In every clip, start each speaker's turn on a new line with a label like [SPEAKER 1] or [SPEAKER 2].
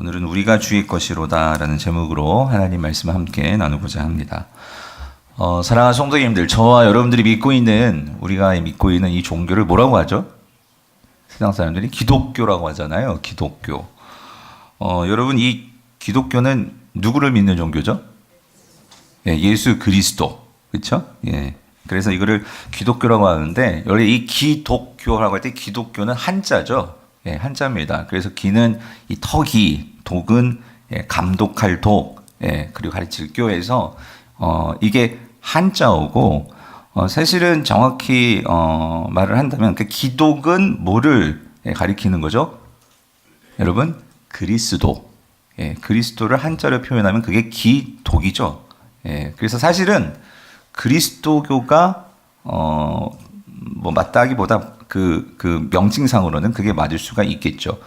[SPEAKER 1] 오늘은 우리가 주의 것이로다 라는 제목으로 하나님 말씀을 함께 나누고자 합니다. 사랑하는 성도님들, 저와 여러분들이 믿고 있는, 우리가 믿고 있는 이 종교를 뭐라고 하죠? 세상 사람들이 기독교라고 하잖아요. 기독교. 여러분, 이 기독교는 누구를 믿는 종교죠? 예, 예수 그리스도. 그렇죠? 예. 그래서 이거를 기독교라고 하는데, 원래 이 기독교라고 할 때 기독교는 한자죠. 예, 한자입니다. 그래서 기는 이 턱이, 독은 예, 감독할 독, 예, 그리고 가르칠 교에서 이게 한자어고, 사실은 정확히 말을 한다면 그 기독은 뭐를 예, 가리키는 거죠? 여러분, 그리스도. 예, 그리스도를 한자로 표현하면 그게 기독이죠. 예, 그래서 사실은 그리스도교가 뭐 맞다기보다 그 명칭상으로는 그게 맞을 수가 있겠죠.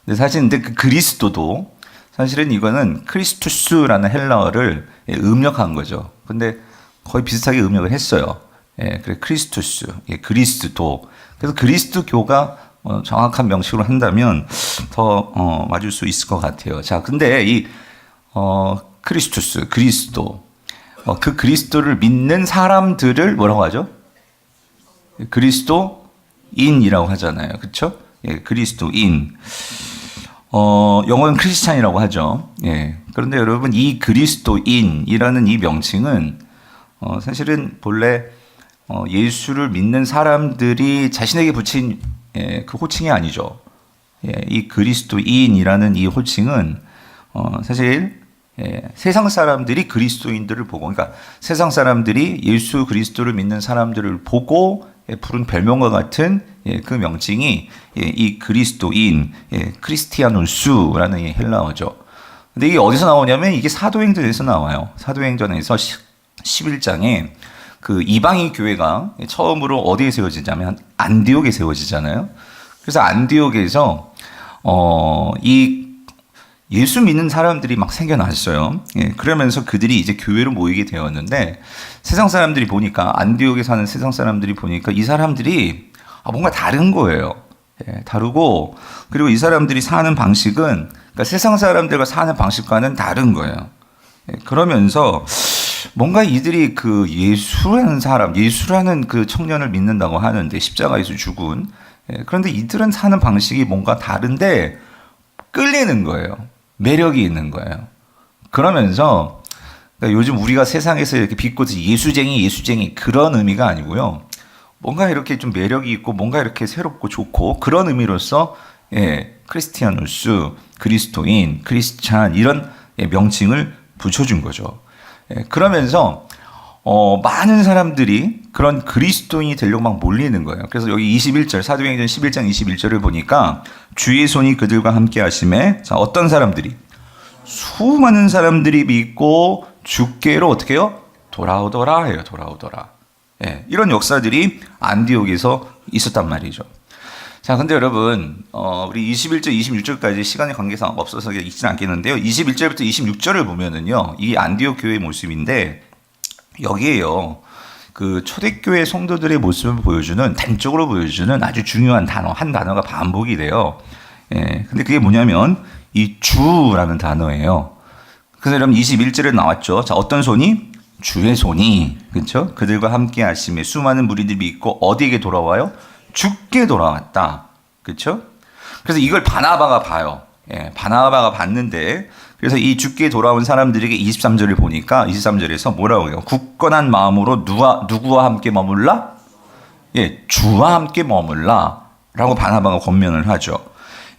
[SPEAKER 1] 근데 사실 근데 그 그리스도도 사실은 이거는 크리스투스라는 헬라어를 음력한 거죠. 근데 거의 비슷하게 음력을 했어요. 예, 그래 크리스투스, 예, 그리스도. 그래서 그리스도교가 정확한 명칭으로 한다면 더 맞을 수 있을 것 같아요. 자, 근데 이 크리스투스, 그리스도, 그 그리스도를 믿는 사람들을 뭐라고 하죠? 그리스도인이라고 하잖아요. 그렇죠? 예, 그리스도인. 영어는 크리스찬이라고 하죠. 예. 그런데 여러분, 이 그리스도인이라는 이 명칭은 사실은 본래 예수를 믿는 사람들이 자신에게 붙인 그 호칭이 아니죠. 예, 이 그리스도인이라는 이 호칭은 사실 세상 사람들이 그리스도인들을 보고, 그러니까 세상 사람들이 예수 그리스도를 믿는 사람들을 보고 부른 별명과 같은 그 명칭이 이 그리스도인, 크리스티아누스라는 이 헬라어죠. 근데 이게 어디서 나오냐면 이게 사도행전에서 나와요. 사도행전에서 11장에 그 이방인 교회가 처음으로 어디에 세워지냐면 안디옥에 세워지잖아요. 그래서 안디옥에서 이 예수 믿는 사람들이 막 생겨났어요. 예, 그러면서 그들이 이제 교회로 모이게 되었는데 세상 사람들이 보니까, 안디옥에 사는 세상 사람들이 보니까 이 사람들이 뭔가 다른 거예요. 예, 다르고, 그리고 이 사람들이 사는 방식은 그러니까 세상 사람들과 사는 방식과는 다른 거예요. 예, 그러면서 뭔가 이들이 그 예수라는 사람, 예수라는 그 청년을 믿는다고 하는데 십자가에서 죽은, 그런데 이들은 사는 방식이 뭔가 다른데 끌리는 거예요. 매력이 있는 거예요. 그러면서 그러니까 요즘 우리가 세상에서 이렇게 비꼬듯 예수쟁이 그런 의미가 아니고요. 뭔가 이렇게 좀 매력이 있고 뭔가 이렇게 새롭고 좋고 그런 의미로서 크리스티아누스, 그리스도인, 크리스찬 이런 명칭을 붙여준 거죠. 그러면서 많은 사람들이 그런 그리스도인이 되려고 막 몰리는 거예요. 그래서 여기 21절, 사도행전 11장 21절을 보니까 주의 손이 그들과 함께 하심에, 자, 어떤 사람들이? 수많은 사람들이 믿고 주께로 어떻게 해요? 돌아오더라 해요. 돌아오더라. 예, 이런 역사들이 안디옥에서 있었단 말이죠. 자, 근데 여러분, 우리 21절, 26절까지 시간의 관계상 없어서 읽지는 않겠는데요. 21절부터 26절을 보면은요, 이 안디옥 교회의 모습인데, 여기에요, 그 초대교회 성도들의 모습을 보여주는, 단적으로 보여주는 아주 중요한 단어, 한 단어가 반복이 돼요. 예, 근데 그게 뭐냐면, 이 주라는 단어예요. 그래서 여러분 21절에 나왔죠. 자, 어떤 손이? 주의 손이, 그렇죠? 그들과 함께 하심에 수많은 무리들이 믿고 어디에게 돌아와요? 주께 돌아왔다. 그렇죠? 그래서 이걸 바나바가 봐요. 예, 바나바가 봤는데, 그래서 이 주께 돌아온 사람들에게 23절을 보니까 23절에서 뭐라고 해요? 굳건한 마음으로 누구와 함께 머물라? 예, 주와 함께 머물라 라고 바나바가 권면을 하죠.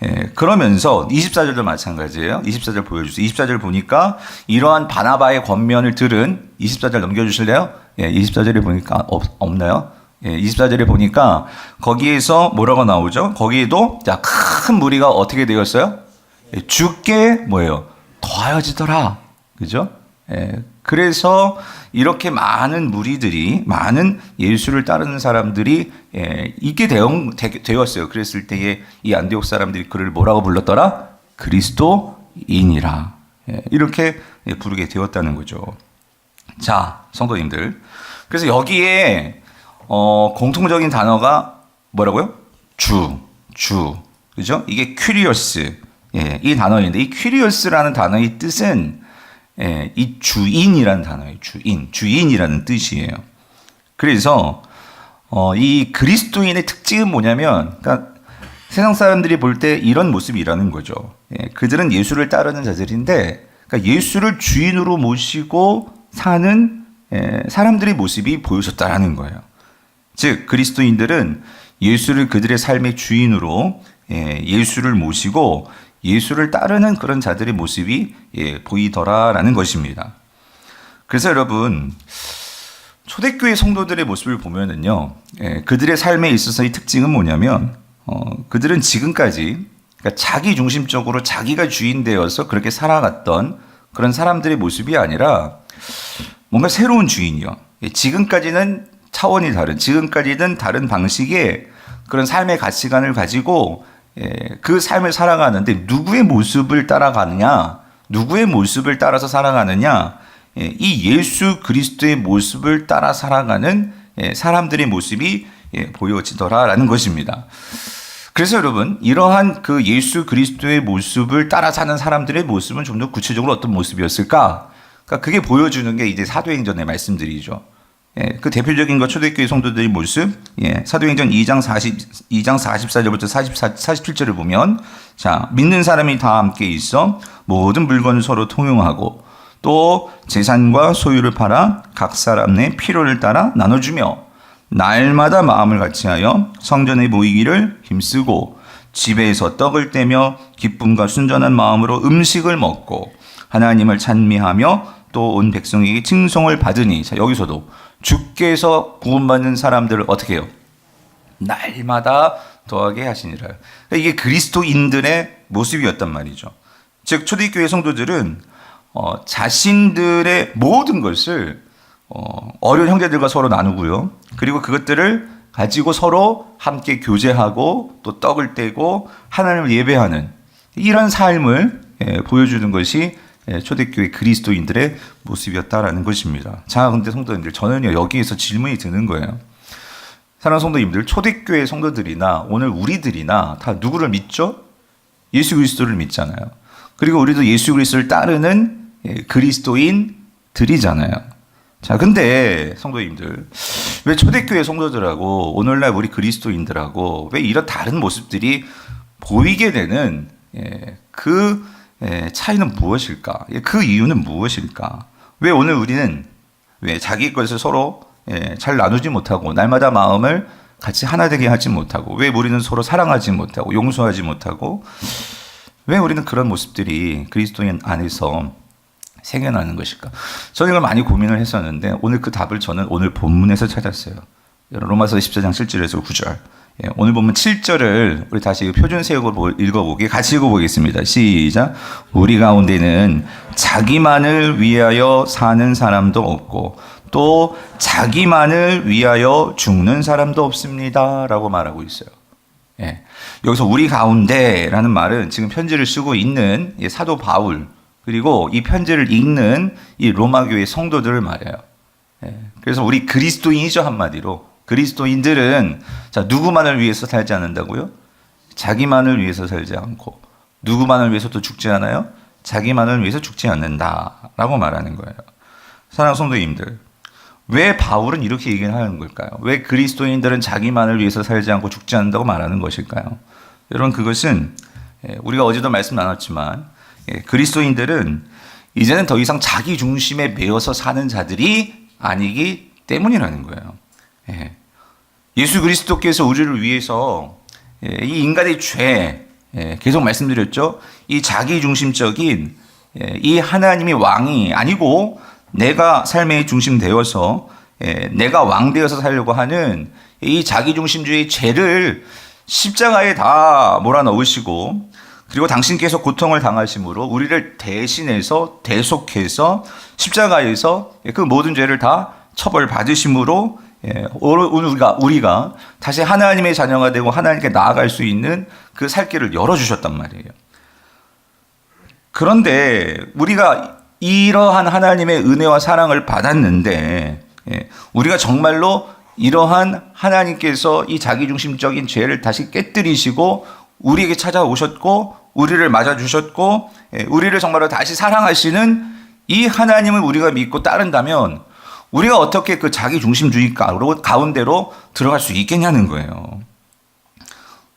[SPEAKER 1] 예, 그러면서 24절도 마찬가지예요. 24절 보여주세요. 24절 보니까 이러한 바나바의 권면을 들은, 24절 넘겨주실래요? 예, 24절에 보니까 없나요? 예, 24절에 보니까 거기에서 뭐라고 나오죠? 거기에도 자, 큰 무리가 어떻게 되었어요? 예, 주께 뭐예요? 더하여지더라. 그죠? 예, 그래서 이렇게 많은 무리들이, 많은 예수를 따르는 사람들이 있게 되었어요. 그랬을 때에 이 안디옥 사람들이 그를 뭐라고 불렀더라? 그리스도인이라. 예, 이렇게 부르게 되었다는 거죠. 자, 성도님들. 그래서 여기에 공통적인 단어가 뭐라고요? 주. 그죠? 이게 큐리어스. 예, 이 단어인데 이 퀴리오스라는 단어의 뜻은 이 주인이라는 단어예요. 주인이라는 뜻이에요. 그래서 이 그리스도인의 특징은 뭐냐면, 그러니까 세상 사람들이 볼 때 이런 모습이라는 거죠. 예, 그들은 예수를 따르는 자들인데, 그러니까 예수를 주인으로 모시고 사는 사람들의 모습이 보여졌다라는 거예요. 즉 그리스도인들은 예수를 그들의 삶의 주인으로 예수를 모시고 예수를 따르는 그런 자들의 모습이 보이더라라는 것입니다. 그래서 여러분, 초대교회 성도들의 모습을 보면은요, 그들의 삶에 있어서의 특징은 뭐냐면, 그들은 지금까지 그러니까 자기 중심적으로 자기가 주인 되어서 그렇게 살아갔던 그런 사람들의 모습이 아니라 뭔가 새로운 주인이요. 지금까지는 차원이 다른, 지금까지는 다른 방식의 그런 삶의 가치관을 가지고 그 삶을 살아가는데 누구의 모습을 따라가느냐, 누구의 모습을 따라서 살아가느냐, 이 예수 그리스도의 모습을 따라 살아가는 사람들의 모습이 보여지더라라는 것입니다. 그래서 여러분, 이러한 그 예수 그리스도의 모습을 따라 사는 사람들의 모습은 좀 더 구체적으로 어떤 모습이었을까? 그러니까 그게 보여주는 게 이제 사도행전의 말씀들이죠. 그 대표적인 거 초대교회 성도들의 모습, 사도행전 2장 44절부터 47절을 보면, 자, 믿는 사람이 다 함께 있어 모든 물건을 서로 통용하고 또 재산과 소유를 팔아 각 사람의 필요를 따라 나눠주며 날마다 마음을 같이하여 성전에 모이기를 힘쓰고 집에서 떡을 떼며 기쁨과 순전한 마음으로 음식을 먹고 하나님을 찬미하며 또 온 백성에게 칭송을 받으니, 자, 여기서도 주께서 구원받는 사람들을 어떻게 해요? 날마다 더하게 하시니라. 그러니까 이게 그리스도인들의 모습이었단 말이죠. 즉 초대교회 성도들은 자신들의 모든 것을 어려운 형제들과 서로 나누고요. 그리고 그것들을 가지고 서로 함께 교제하고 또 떡을 떼고 하나님을 예배하는 이런 삶을 보여주는 것이 초대교회 그리스도인들의 모습이었다라는 것입니다. 자, 근데 성도님들, 저는요, 여기에서 질문이 드는 거예요. 사랑하는 성도님들, 초대교회 성도들이나 오늘 우리들이나 다 누구를 믿죠? 예수 그리스도를 믿잖아요. 그리고 우리도 예수 그리스도를 따르는 그리스도인들이잖아요. 자, 근데 성도님들, 왜 초대교회 성도들하고 오늘날 우리 그리스도인들하고 왜 이런 다른 모습들이 보이게 되는 그 차이는 무엇일까? 그 이유는 무엇일까? 왜 오늘 우리는 왜 자기 것을 서로 잘 나누지 못하고 날마다 마음을 같이 하나 되게 하지 못하고, 왜 우리는 서로 사랑하지 못하고 용서하지 못하고, 왜 우리는 그런 모습들이 그리스도인 안에서 생겨나는 것일까? 저는 이걸 많이 고민을 했었는데 오늘 그 답을 저는 오늘 본문에서 찾았어요. 로마서 14장 7절에서 9절. 오늘 보면 7절을 우리 다시 표준 세우고 읽어보기 같이 읽어보겠습니다. 시작. 우리 가운데는 자기만을 위하여 사는 사람도 없고 또 자기만을 위하여 죽는 사람도 없습니다 라고 말하고 있어요. 여기서 우리 가운데라는 말은 지금 편지를 쓰고 있는 사도 바울, 그리고 이 편지를 읽는 이 로마교회 성도들을 말해요. 그래서 우리 그리스도인이죠, 한마디로. 그리스도인들은 자, 누구만을 위해서 살지 않는다고요? 자기만을 위해서 살지 않고, 누구만을 위해서도 죽지 않아요? 자기만을 위해서 죽지 않는다라고 말하는 거예요. 사랑하는 성도님들, 왜 바울은 이렇게 얘기를 하는 걸까요? 왜 그리스도인들은 자기만을 위해서 살지 않고 죽지 않는다고 말하는 것일까요? 여러분, 그것은 우리가 어제도 말씀 나눴지만 그리스도인들은 이제는 더 이상 자기 중심에 매여서 사는 자들이 아니기 때문이라는 거예요. 예수 그리스도께서 우리를 위해서 이 인간의 죄, 계속 말씀드렸죠. 이 자기 중심적인 이 하나님이 왕이 아니고 내가 삶의 중심 되어서 내가 왕 되어서 살려고 하는 이 자기 중심주의 죄를 십자가에 다 몰아넣으시고, 그리고 당신께서 고통을 당하심으로 우리를 대신해서 대속해서 십자가에서 그 모든 죄를 다 처벌받으심으로 우리가 다시 하나님의 자녀가 되고 하나님께 나아갈 수 있는 그 살 길을 열어주셨단 말이에요. 그런데 우리가 이러한 하나님의 은혜와 사랑을 받았는데 우리가 정말로 이러한 하나님께서 이 자기중심적인 죄를 다시 깨뜨리시고 우리에게 찾아오셨고 우리를 맞아주셨고 우리를 정말로 다시 사랑하시는 이 하나님을 우리가 믿고 따른다면 우리가 어떻게 그 자기중심주의 가운데로 들어갈 수 있겠냐는 거예요.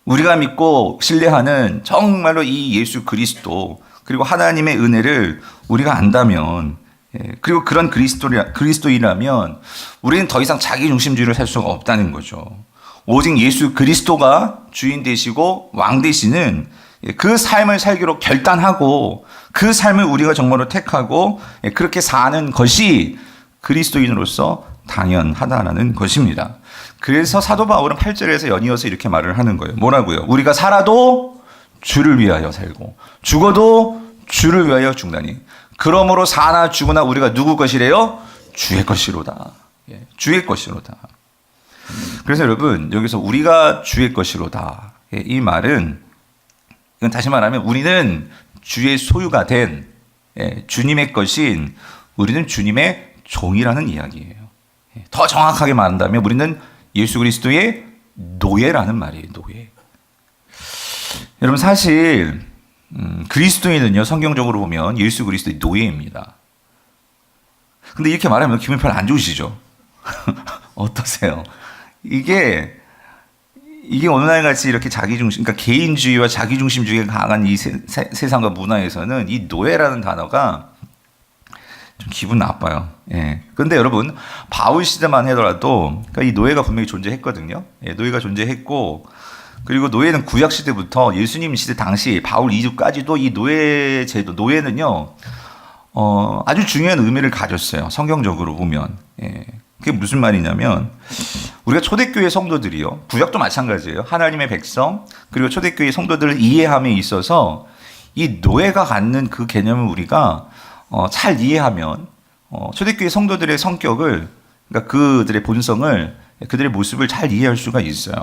[SPEAKER 1] 우리가 믿고 신뢰하는 정말로 이 예수 그리스도 그리고 하나님의 은혜를 우리가 안다면 그리고 그런 그리스도인이라면 우리는 더 이상 자기중심주의를 살 수가 없다는 거죠. 오직 예수 그리스도가 주인 되시고 왕 되시는 그 삶을 살기로 결단하고 그 삶을 우리가 정말로 택하고 그렇게 사는 것이 그리스도인으로서 당연하다라는 것입니다. 그래서 사도 바울은 8절에서 연이어서 이렇게 말을 하는 거예요. 뭐라고요? 우리가 살아도 주를 위하여 살고 죽어도 주를 위하여 죽나니 그러므로 사나 죽으나 우리가 누구 것이래요? 주의 것이로다. 주의 것이로다. 그래서 여러분 여기서 우리가 주의 것이로다. 이 말은 이건 다시 말하면 우리는 주의 소유가 된 주님의 것인 우리는 주님의 종이라는 이야기예요. 더 정확하게 말한다면 우리는 예수 그리스도의 노예라는 말이에요. 노예. 여러분 사실 그리스도인은요 성경적으로 보면 예수 그리스도의 노예입니다. 근데 이렇게 말하면 기분이 별로 안 좋으시죠? 어떠세요? 이게 오늘날같이 이렇게 자기중심, 그러니까 개인주의와 자기중심주의가 강한 이 세상과 문화에서는 이 노예라는 단어가 좀 기분 나빠요. 그런데 여러분 바울 시대만 하더라도 그러니까 이 노예가 분명히 존재했거든요. 노예가 존재했고 그리고 노예는 구약 시대부터 예수님 시대 당시 바울 이후까지도 이 노예 제도, 노예는요 아주 중요한 의미를 가졌어요. 성경적으로 보면. 그게 무슨 말이냐면 우리가 초대교회 성도들이요. 구약도 마찬가지예요. 하나님의 백성 그리고 초대교회 성도들을 이해함에 있어서 이 노예가 갖는 그 개념을 우리가 잘 이해하면 초대교회 성도들의 성격을 그러니까 그들의 본성을 그들의 모습을 잘 이해할 수가 있어요.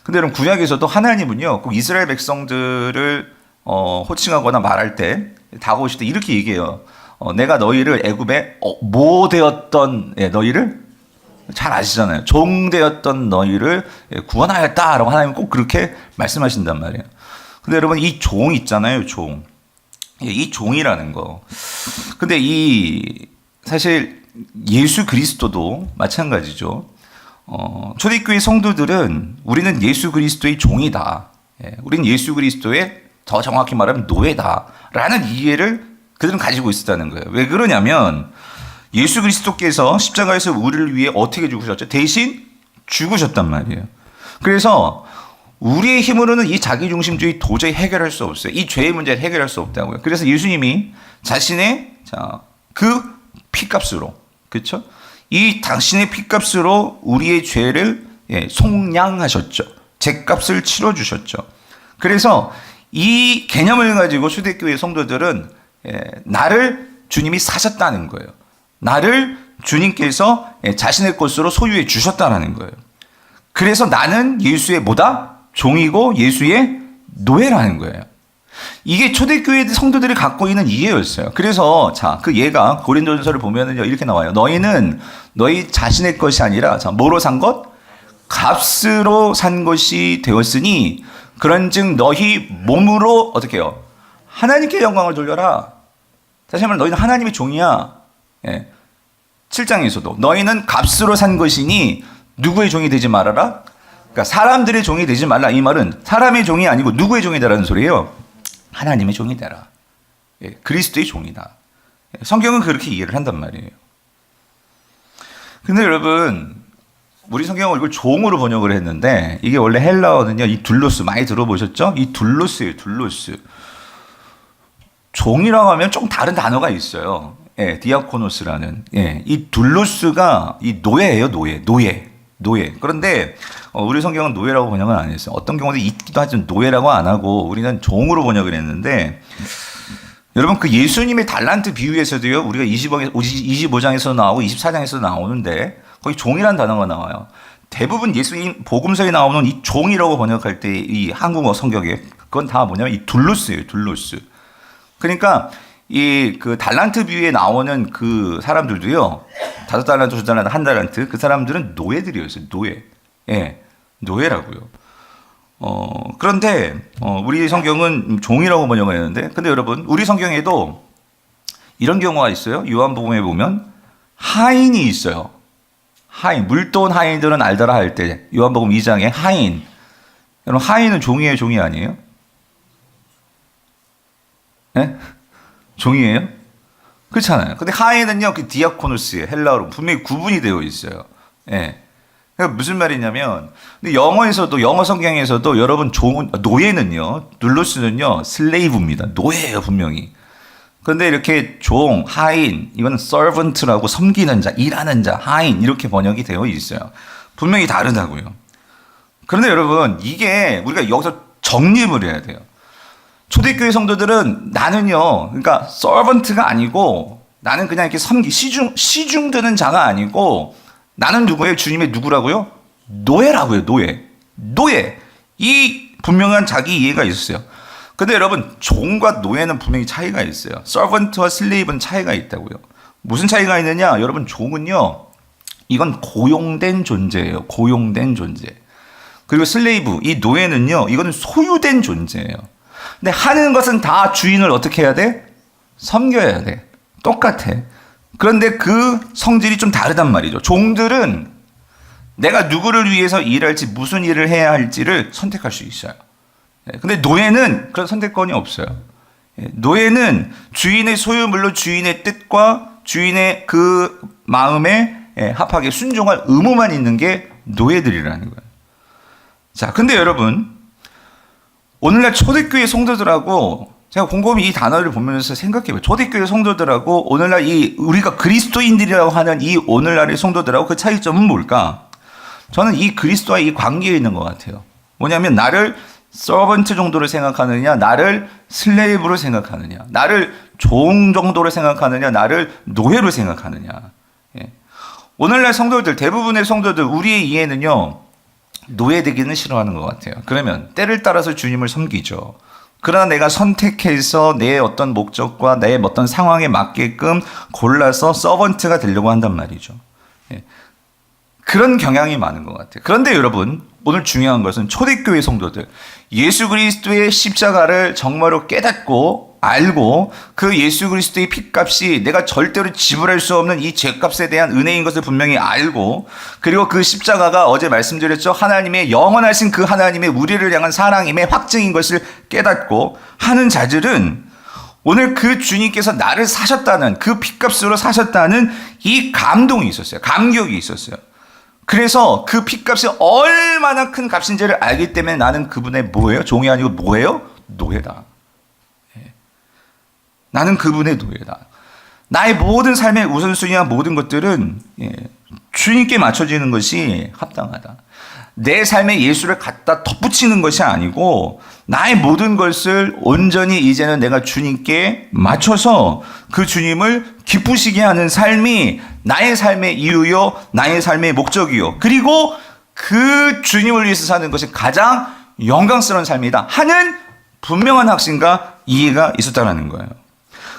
[SPEAKER 1] 근데 여러분 구약에서도 하나님은요 꼭 이스라엘 백성들을 호칭하거나 말할 때 다가오실 때 이렇게 얘기해요. 내가 너희를 애굽에 모되었던 너희를 잘 아시잖아요. 종되었던 너희를 구원하였다라고 하나님은 꼭 그렇게 말씀하신단 말이에요. 근데 여러분 이 종 있잖아요. 종. 이 종이라는 거. 근데 이 사실 예수 그리스도도 마찬가지죠. 초대교회 성도들은 우리는 예수 그리스도의 종이다. 우리는 예수 그리스도의 더 정확히 말하면 노예다라는 이해를 그들은 가지고 있었다는 거예요. 왜 그러냐면 예수 그리스도께서 십자가에서 우리를 위해 어떻게 죽으셨죠? 대신 죽으셨단 말이에요. 그래서 우리의 힘으로는 이 자기중심주의 도저히 해결할 수 없어요. 이 죄의 문제를 해결할 수 없다고요. 그래서 예수님이 자신의 그 피값으로 그렇죠? 이 당신의 피값으로 우리의 죄를 속량하셨죠. 죄값을 치러주셨죠. 그래서 이 개념을 가지고 초대교회 성도들은 나를 주님이 사셨다는 거예요. 나를 주님께서 자신의 것으로 소유해 주셨다는 거예요. 그래서 나는 예수의 뭐다? 종이고 예수의 노예라는 거예요. 이게 초대교회 성도들이 갖고 있는 이해였어요. 그래서 그 예가 고린도전서를 보면은요 이렇게 나와요. 너희는 너희 자신의 것이 아니라 뭐로 산 것? 값으로 산 것이 되었으니 그런즉 너희 몸으로 어떻게 해요? 하나님께 영광을 돌려라. 다시 말하면 너희는 하나님의 종이야. 7장에서도 너희는 값으로 산 것이니 누구의 종이 되지 말아라. 그러니까 사람들의 종이 되지 말라. 이 말은 사람의 종이 아니고 누구의 종이 되라는 소리예요. 하나님의 종이 되라. 그리스도의 종이다. 성경은 그렇게 이해를 한단 말이에요. 근데 여러분 우리 성경은 이걸 종으로 번역을 했는데 이게 원래 헬라어는요 이 둘로스 많이 들어보셨죠? 이 둘로스예요. 둘로스. 종이라고 하면 좀 다른 단어가 있어요. 디아코노스라는. 이 둘로스가 이 노예예요. 노예. 그런데 우리 성경은 노예라고 번역을 안 했어요. 어떤 경우도 있기도 하지만 노예라고 안 하고 우리는 종으로 번역을 했는데 여러분 그 예수님의 달란트 비유에서도요 우리가 25장에서 나오고 24장에서 나오는데 거기 종이라는 단어가 나와요. 대부분 예수님 복음서에 나오는 이 종이라고 번역할 때 이 한국어 성경에 그건 다 뭐냐면 이 둘로스예요. 둘로스. 그러니까 이 그 달란트 비유에 나오는 그 사람들도요 5달란트, 2달란트, 1달란트 그 사람들은 노예들이었어요. 노예. 노예라고요. 그런데 우리 성경은 종이라고 번역했는데, 근데 여러분 우리 성경에도 이런 경우가 있어요. 요한복음에 보면 하인이 있어요. 하인, 물돈 하인들은 알더라 할 때 요한복음 2장에 하인. 여러분 하인은 종이에요, 종이 아니에요? 네? 종이에요? 그렇잖아요. 근데 하인은요, 그 디아코노스예요. 헬라어로 분명히 구분이 되어 있어요. 예. 그러니까 무슨 말이냐면, 근데 영어에서도, 영어 성경에서도 여러분 노예는요, 눌로스는요, 슬레이브입니다. 노예예요, 분명히. 그런데 이렇게 종, 하인, 이건 servant라고 섬기는 자, 일하는 자, 하인, 이렇게 번역이 되어 있어요. 분명히 다르다고요. 그런데 여러분, 이게 우리가 여기서 정립을 해야 돼요. 초대교회 성도들은 나는요, 그러니까 서번트가 아니고 나는 그냥 이렇게 시중드는 자가 아니고 나는 누구예요? 주님의 누구라고요? 노예라고요, 노예. 이 분명한 자기 이해가 있었어요. 근데 여러분, 종과 노예는 분명히 차이가 있어요. 서번트와 슬레이브는 차이가 있다고요. 무슨 차이가 있느냐? 여러분, 종은요, 이건 고용된 존재예요. 고용된 존재. 그리고 슬레이브, 이 노예는요, 이거는 소유된 존재예요. 근데 하는 것은 다 주인을 어떻게 해야 돼? 섬겨야 돼. 똑같아. 그런데 그 성질이 좀 다르단 말이죠. 종들은 내가 누구를 위해서 일할지, 무슨 일을 해야 할지를 선택할 수 있어요. 근데 노예는 그런 선택권이 없어요. 노예는 주인의 소유물로 주인의 뜻과 주인의 그 마음에 합하게 순종할 의무만 있는 게 노예들이라는 거예요. 자, 근데 여러분, 오늘날 초대교회 성도들하고 제가 곰곰이 이 단어를 보면서 생각해봐요. 초대교회 성도들하고 오늘날 우리가 그리스도인들이라고 하는 이 오늘날의 성도들하고 그 차이점은 뭘까? 저는 이 그리스도와 이 관계에 있는 것 같아요. 뭐냐면 나를 서번트 정도로 생각하느냐, 나를 슬레이브로 생각하느냐, 나를 종 정도로 생각하느냐, 나를 노예로 생각하느냐. 오늘날 성도들, 대부분의 성도들, 우리의 이해는요, 노예되기는 싫어하는 것 같아요. 그러면 때를 따라서 주님을 섬기죠. 그러나 내가 선택해서 내 어떤 목적과 내 어떤 상황에 맞게끔 골라서 서번트가 되려고 한단 말이죠. 그런 경향이 많은 것 같아요. 그런데 여러분, 오늘 중요한 것은 초대교회 성도들, 예수 그리스도의 십자가를 정말로 깨닫고 알고 그 예수 그리스도의 핏값이 내가 절대로 지불할 수 없는 이 죄값에 대한 은혜인 것을 분명히 알고, 그리고 그 십자가가 어제 말씀드렸죠. 하나님의 영원하신 그 하나님의 우리를 향한 사랑임의 확증인 것을 깨닫고 하는 자들은 오늘 그 주님께서 나를 사셨다는, 그 핏값으로 사셨다는 이 감동이 있었어요. 감격이 있었어요. 그래서 그 핏값이 얼마나 큰 값인지를 알기 때문에 나는 그분의 뭐예요? 종이 아니고 뭐예요? 노예다. 나는 그분의 노예다. 나의 모든 삶의 우선순위와 모든 것들은 주님께 맞춰지는 것이 합당하다. 내 삶에 예수를 갖다 덧붙이는 것이 아니고 나의 모든 것을 온전히 이제는 내가 주님께 맞춰서 그 주님을 기쁘시게 하는 삶이 나의 삶의 이유요, 나의 삶의 목적이요, 그리고 그 주님을 위해서 사는 것이 가장 영광스러운 삶이다 하는 분명한 확신과 이해가 있었다는 거예요.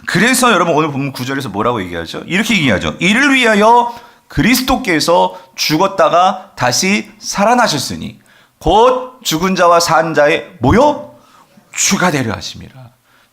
[SPEAKER 1] 그래서 여러분 오늘 보면 9절에서 뭐라고 얘기하죠? 이렇게 얘기하죠. 이를 위하여 그리스도께서 죽었다가 다시 살아나셨으니 곧 죽은 자와 산 자의 뭐요? 주가 되려 하심이라.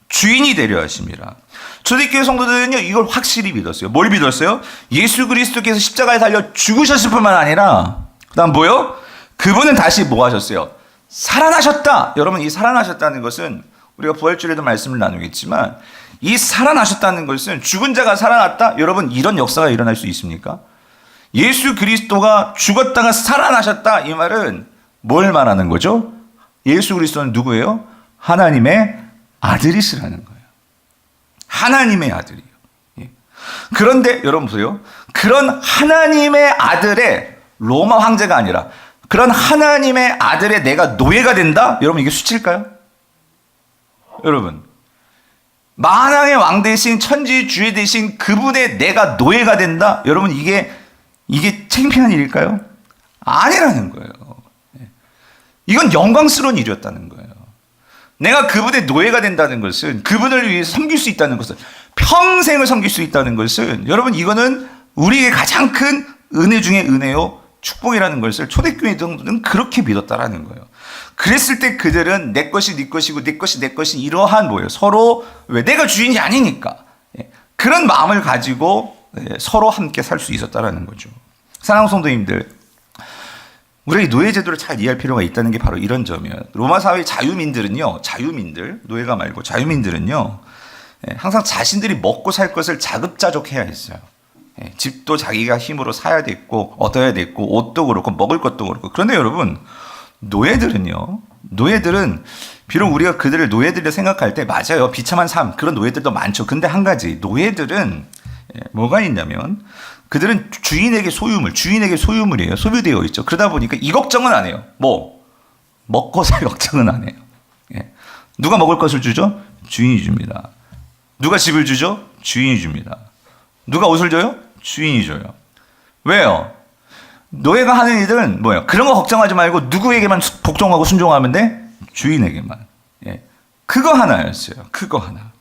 [SPEAKER 1] 주인이 되려 하심이라. 초대교회 성도들은요, 이걸 확실히 믿었어요. 뭘 믿었어요? 예수 그리스도께서 십자가에 달려 죽으셨을 뿐만 아니라 그 다음 뭐요? 그분은 다시 뭐 하셨어요? 살아나셨다. 여러분, 이 살아나셨다는 것은 우리가 부활주일에도 말씀을 나누겠지만 이 살아나셨다는 것은 죽은 자가 살아났다? 여러분, 이런 역사가 일어날 수 있습니까? 예수 그리스도가 죽었다가 살아나셨다, 이 말은 뭘 말하는 거죠? 예수 그리스도는 누구예요? 하나님의 아들이시라는 거예요. 하나님의 아들이에요. 그런데 여러분 보세요. 그런 하나님의 아들의 로마 황제가 아니라 그런 하나님의 아들의 내가 노예가 된다? 여러분, 이게 수치일까요? 여러분, 만왕의 왕 대신 천지의 주의 대신 그분의 내가 노예가 된다? 여러분, 이게 창피한 일일까요? 아니라는 거예요. 이건 영광스러운 일이었다는 거예요. 내가 그분의 노예가 된다는 것은, 그분을 위해서 섬길 수 있다는 것은, 평생을 섬길 수 있다는 것은, 여러분, 이거는 우리의 가장 큰 은혜 중의 은혜요, 축복이라는 것을 초대교회들은 그렇게 믿었다라는 거예요. 그랬을 때 그들은 내 것이 네 것이고 네 것이 내 것이 이러한 뭐예요? 서로 왜 내가 주인이 아니니까 그런 마음을 가지고 서로 함께 살 수 있었다라는 거죠. 사랑하는 성도님들, 우리가 이 노예 제도를 잘 이해할 필요가 있다는 게 바로 이런 점이에요. 로마 사회의 자유민들은요, 노예가 말고 자유민들은요, 항상 자신들이 먹고 살 것을 자급자족해야 했어요. 집도 자기가 힘으로 사야 됐고, 얻어야 됐고, 옷도 그렇고, 먹을 것도 그렇고. 그런데 여러분, 노예들은 비록 우리가 그들을 노예들을 생각할 때 맞아요. 비참한 삶, 그런 노예들도 많죠. 근데 한 가지, 노예들은 뭐가 있냐면 그들은 주인에게 소유물이에요. 소유되어 있죠. 그러다 보니까 이 걱정은 안 해요. 먹고 살 걱정은 안 해요. 누가 먹을 것을 주죠? 주인이 줍니다. 누가 집을 주죠? 주인이 줍니다. 누가 옷을 줘요? 주인이 줘요. 왜요? 노예가 하는 일들은 뭐예요? 그런 거 걱정하지 말고 누구에게만 복종하고 순종하면 돼? 주인에게만. 그거 하나였어요. 그거 하나.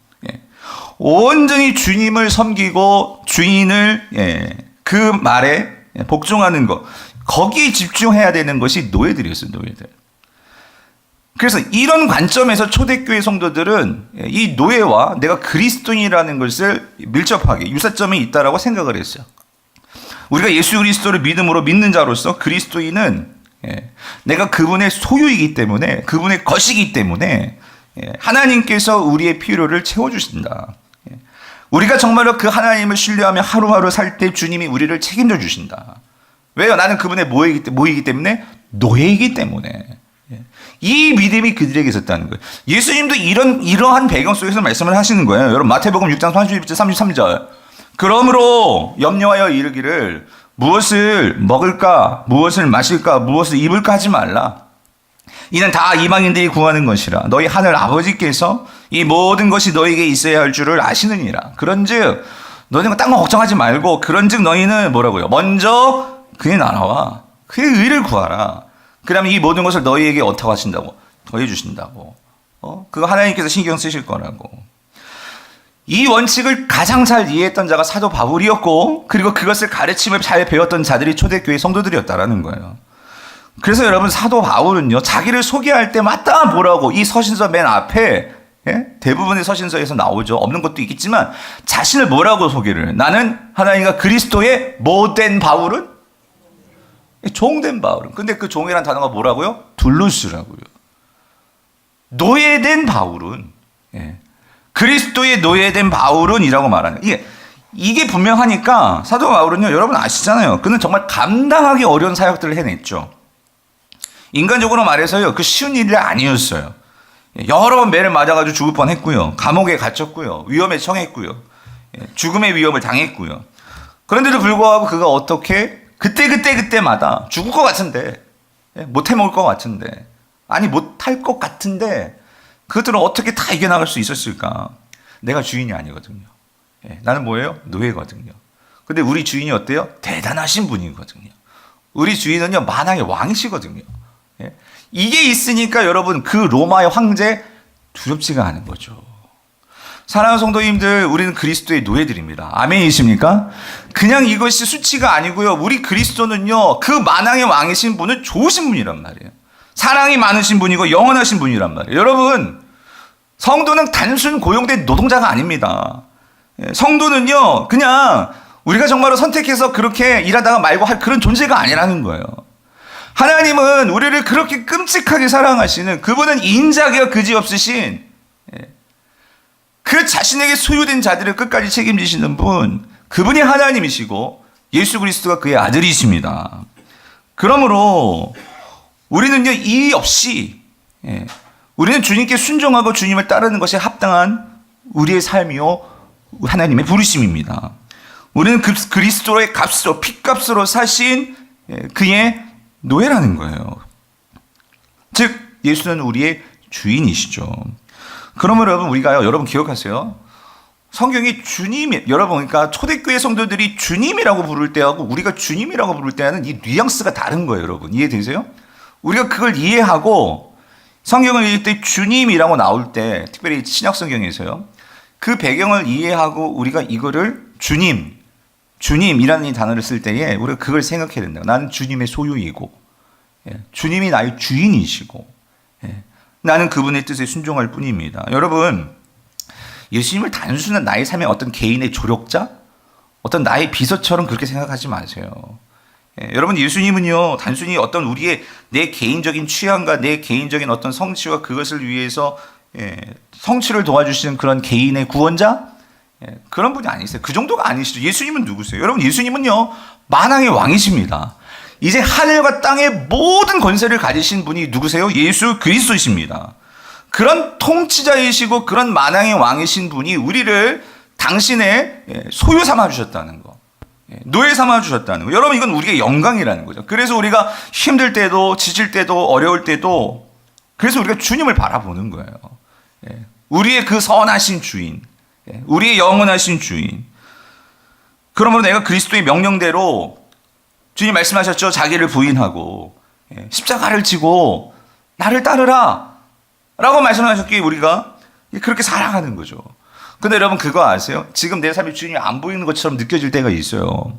[SPEAKER 1] 온전히 주님을 섬기고 주인을 그 말에 복종하는 것, 거기에 집중해야 되는 것이 노예들이었어요. 노예들. 그래서 이런 관점에서 초대교회 성도들은 이 노예와 내가 그리스도인이라는 것을 밀접하게 유사점이 있다라고 생각을 했어요. 우리가 예수 그리스도를 믿음으로 믿는 자로서 그리스도인은 내가 그분의 소유이기 때문에, 그분의 것이기 때문에 하나님께서 우리의 필요를 채워주신다. 우리가 정말로 그 하나님을 신뢰하며 하루하루 살 때 주님이 우리를 책임져 주신다. 왜요? 나는 그분의 뭐이기 때문에? 노예이기 때문에. 이 믿음이 그들에게 있었다는 거예요. 예수님도 이러한 배경 속에서 말씀을 하시는 거예요. 여러분, 마태복음 6장 32절, 33절. 그러므로 염려하여 이르기를 무엇을 먹을까, 무엇을 마실까, 무엇을 입을까 하지 말라. 이는 다 이방인들이 구하는 것이라. 너희 하늘 아버지께서 이 모든 것이 너에게 있어야 할 줄을 아시느니라. 그런즉 너희는 딴 거 걱정하지 말고, 그런즉 너희는 뭐라고요? 먼저 그의 나라와 그의 의를 구하라. 그러면 이 모든 것을 너희에게 어떻게 하신다고? 더해 주신다고. 그거 하나님께서 신경 쓰실 거라고. 이 원칙을 가장 잘 이해했던 자가 사도 바울이었고, 그리고 그것을 가르침을 잘 배웠던 자들이 초대교회 성도들이었다라는 거예요. 그래서 여러분, 사도 바울은요, 자기를 소개할 때마다 뭐라고, 이 서신서 맨 앞에, 대부분의 서신서에서 나오죠. 없는 것도 있겠지만 자신을 뭐라고 소개를? 나는 하나님과 그리스도의 못된 바울은? 종된 바울은. 근데 그 종이란 단어가 뭐라고요? 둘루스라고요. 노예된 바울은, 그리스도의 노예된 바울은 이라고 말하는. 이게 분명하니까 사도 바울은요, 여러분 아시잖아요. 그는 정말 감당하기 어려운 사역들을 해냈죠. 인간적으로 말해서요, 그 쉬운 일이 아니었어요. 여러 번 매를 맞아가지고 죽을 뻔했고요. 감옥에 gat혔고요. 위험에 처했고요. 죽음의 위협을 당했고요. 그런데도 불구하고 그가 어떻게 그때마다 죽을 것 같은데, 못 해먹을 것 같은데, 아니 못할 것 같은데 그것들을 어떻게 다 이겨나갈 수 있었을까? 내가 주인이 아니거든요. 나는 뭐예요? 노예거든요. 근데 우리 주인이 어때요? 대단하신 분이거든요. 우리 주인은요, 만왕의 왕이시거든요. 이게 있으니까 여러분, 그 로마의 황제 두렵지가 않은 거죠. 사랑하는 성도님들, 우리는 그리스도의 노예들입니다. 아멘이십니까? 그냥 이것이 수치가 아니고요. 우리 그리스도는요, 그 만왕의 왕이신 분은 좋으신 분이란 말이에요. 사랑이 많으신 분이고 영원하신 분이란 말이에요. 여러분, 성도는 단순 고용된 노동자가 아닙니다. 성도는요, 그냥 우리가 정말로 선택해서 그렇게 일하다가 말고 할 그런 존재가 아니라는 거예요. 하나님은 우리를 그렇게 끔찍하게 사랑하시는, 그분은 인자가 그지없으신, 그 자신에게 소유된 자들을 끝까지 책임지시는 분, 그분이 하나님이시고 예수 그리스도가 그의 아들이십니다. 그러므로 우리는요, 이의 없이 우리는 주님께 순종하고 주님을 따르는 것이 합당한 우리의 삶이요, 하나님의 부르심입니다. 우리는 그리스도의 값으로, 핏값으로 사신 그의 노예라는 거예요. 즉 예수는 우리의 주인이시죠. 그러면 여러분 기억하세요. 성경이 여러분, 그러니까 초대교회 성도들이 주님이라고 부를 때하고 우리가 주님이라고 부를 때는 이 뉘앙스가 다른 거예요. 여러분 이해되세요? 우리가 그걸 이해하고 성경을 읽을 때 주님이라고 나올 때, 특별히 신약 성경에서요, 그 배경을 이해하고 우리가 이거를 주님이라는 이 단어를 쓸 때에 우리가 그걸 생각해야 된다. 나는 주님의 소유이고, 주님이 나의 주인이시고, 예. 나는 그분의 뜻에 순종할 뿐입니다. 여러분, 예수님을 단순한 나의 삶의 어떤 개인의 조력자, 어떤 나의 비서처럼 그렇게 생각하지 마세요. 예, 여러분, 예수님은요, 단순히 어떤 우리의 내 개인적인 취향과 내 개인적인 어떤 성취와 그것을 위해서 성취를 도와주시는 그런 개인의 구원자? 그런 분이 아니세요. 그 정도가 아니시죠. 예수님은 누구세요? 여러분, 예수님은요, 만왕의 왕이십니다. 이제 하늘과 땅의 모든 권세를 가지신 분이 누구세요? 예수 그리스도이십니다. 그런 통치자이시고 그런 만왕의 왕이신 분이 우리를 당신의 소유 삼아 주셨다는 거. 노예 삼아 주셨다는 거. 여러분, 이건 우리의 영광이라는 거죠. 그래서 우리가 힘들 때도 지칠 때도 어려울 때도 그래서 우리가 주님을 바라보는 거예요. 우리의 그 선하신 주인, 우리의 영원하신 주인. 그러므로 내가 그리스도의 명령대로 주님 말씀하셨죠. 자기를 부인하고 십자가를 지고 나를 따르라 라고 말씀하셨기에 우리가 그렇게 살아가는 거죠. 근데 여러분, 그거 아세요? 지금 내 삶에 주님이 안 보이는 것처럼 느껴질 때가 있어요.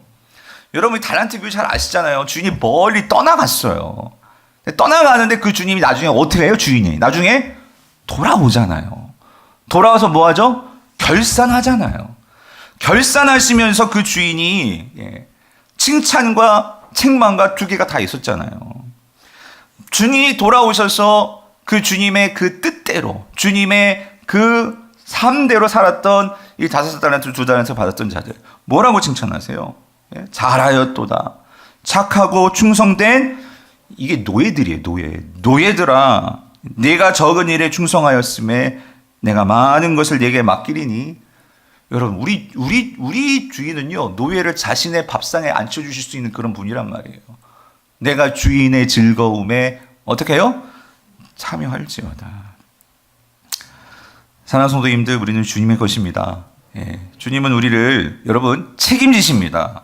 [SPEAKER 1] 여러분, 달란트 비유 잘 아시잖아요. 주인이 멀리 떠나갔어요. 떠나가는데 그 주님이 나중에 어떻게 해요? 주인이 나중에 돌아오잖아요. 돌아와서 뭐 하죠? 결산하잖아요. 결산하시면서 그 주인이 칭찬과 책망과 두 개가 다 있었잖아요. 주님이 돌아오셔서 그 주님의 그 뜻대로, 주님의 그 삶대로 살았던 이 5달란트, 2달란트 받았던 자들, 뭐라고 칭찬하세요? 잘하였도다. 착하고 충성된, 이게 노예들이에요, 노예들아, 내가 적은 일에 충성하였음에 내가 많은 것을 내게 맡기리니. 여러분, 우리 주인은요, 노예를 자신의 밥상에 앉혀주실 수 있는 그런 분이란 말이에요. 내가 주인의 즐거움에 어떻게 해요? 참여할지어다. 사랑하는 성도님들, 우리는 주님의 것입니다. 주님은 우리를, 여러분, 책임지십니다.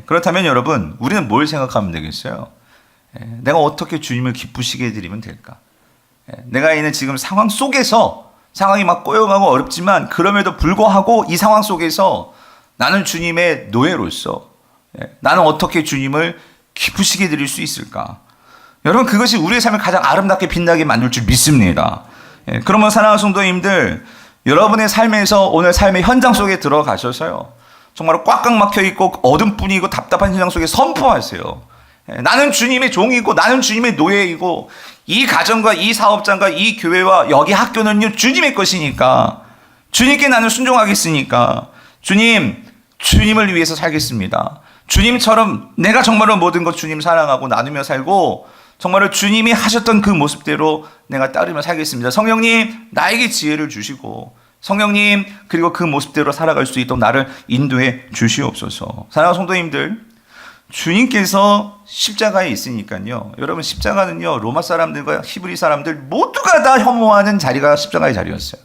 [SPEAKER 1] 그렇다면 여러분, 우리는 뭘 생각하면 되겠어요? 내가 어떻게 주님을 기쁘시게 해드리면 될까? 내가 있는 지금 상황 속에서, 상황이 막 꼬여가고 어렵지만 그럼에도 불구하고 이 상황 속에서 나는 주님의 노예로서 나는 어떻게 주님을 기쁘시게 해드릴 수 있을까? 여러분, 그것이 우리의 삶을 가장 아름답게 빛나게 만들 줄 믿습니다. 그러면 사랑하는 성도님들, 여러분의 삶에서 오늘 삶의 현장 속에 들어가셔서요, 정말 꽉꽉 막혀 있고 어둠뿐이고 답답한 현장 속에 선포하세요. 나는 주님의 종이고 나는 주님의 노예이고 이 가정과 이 사업장과 이 교회와 여기 학교는요, 주님의 것이니까 주님께 나는 순종하겠으니까 주님을 위해서 살겠습니다. 주님처럼 내가 정말로 모든 것 주님 사랑하고 나누며 살고 정말로 주님이 하셨던 그 모습대로 내가 따르며 살겠습니다. 성령님, 나에게 지혜를 주시고 성령님, 그리고 그 모습대로 살아갈 수 있도록 나를 인도해 주시옵소서. 사랑하는 성도님들, 주님께서 십자가에 있으니까요, 여러분, 십자가는요, 로마 사람들과 히브리 사람들 모두가 다 혐오하는 자리가 십자가의 자리였어요.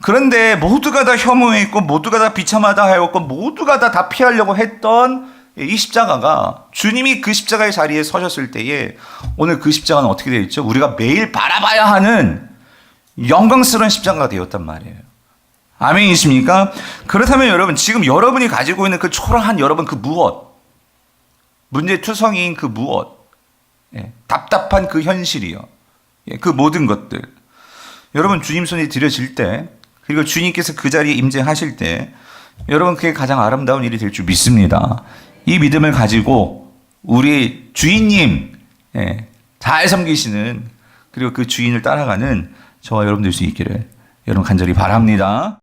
[SPEAKER 1] 그런데 모두가 다 혐오했고 모두가 다 비참하다 하였고 모두가 다 피하려고 했던 이 십자가가, 주님이 그 십자가의 자리에 서셨을 때에 오늘 그 십자가는 어떻게 되어 있죠? 우리가 매일 바라봐야 하는 영광스러운 십자가가 되었단 말이에요. 아멘이십니까? 그렇다면 여러분, 지금 여러분이 가지고 있는 그 초라한 여러분 그 무엇, 문제투성이인 그 무엇, 답답한 그 현실이요, 그 모든 것들, 여러분 주님 손에 드려질 때, 그리고 주님께서 그 자리에 임재하실 때 여러분, 그게 가장 아름다운 일이 될 줄 믿습니다. 이 믿음을 가지고 우리 주인님 잘 섬기시는, 그리고 그 주인을 따라가는 저와 여러분 될 수 있기를 여러분 간절히 바랍니다.